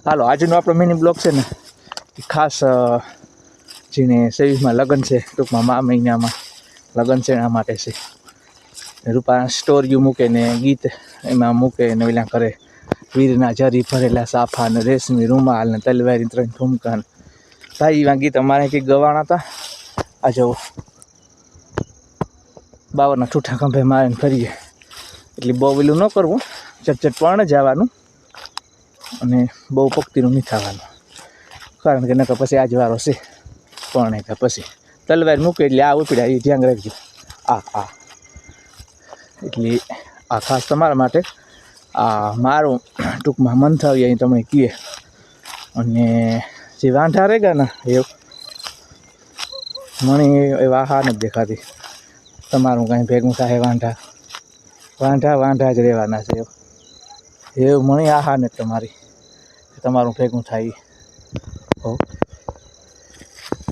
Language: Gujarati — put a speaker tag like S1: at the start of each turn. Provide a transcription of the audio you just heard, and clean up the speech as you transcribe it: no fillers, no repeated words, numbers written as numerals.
S1: હાલો આજનો આપણો મિની બ્લોગ છે ને ખાસ જેને 23માં લગ્ન છે, ટૂંકમાં મહિનામાં લગ્ન છે એના માટે છે. રૂપા સ્ટોરીઓ મૂકે ને ગીત એમાં મૂકે ને ઓલા કરે વીરના જરી ભરેલા સાફા ને રેશમી રૂમાલ ને તલવારી 3 ઠુમકા. ભાઈ એવા ગીત અમારે કંઈક ગવાના હતા. આ જો બાવરના ઠૂઠા ખંભે મારીને ફરીએ એટલે બહુ વેલું ન કરવું, ચટચટ પણ જવાનું અને બહુ પક્તિનું નહીં થવાનું, કારણ કે નકર પછી આજ વારો છે પણ એટલે પછી તલવાર મૂકે એટલે આ ઉપડ્યા એ ધ્યાન રાખજો. આ એટલે આ ખાસ તમારા માટે આ મારું ટૂંકમાં મંથાવી અહીં તમને કહે. અને જે વાંઢા રહે ગયા ને એ મને એવા હા નથી દેખાતી. તમારું કાંઈ ભેગું થાય વાંઢા જ રહેવાના છે એવું મને આહા નથી તમારી તમારું ભેગું થાય.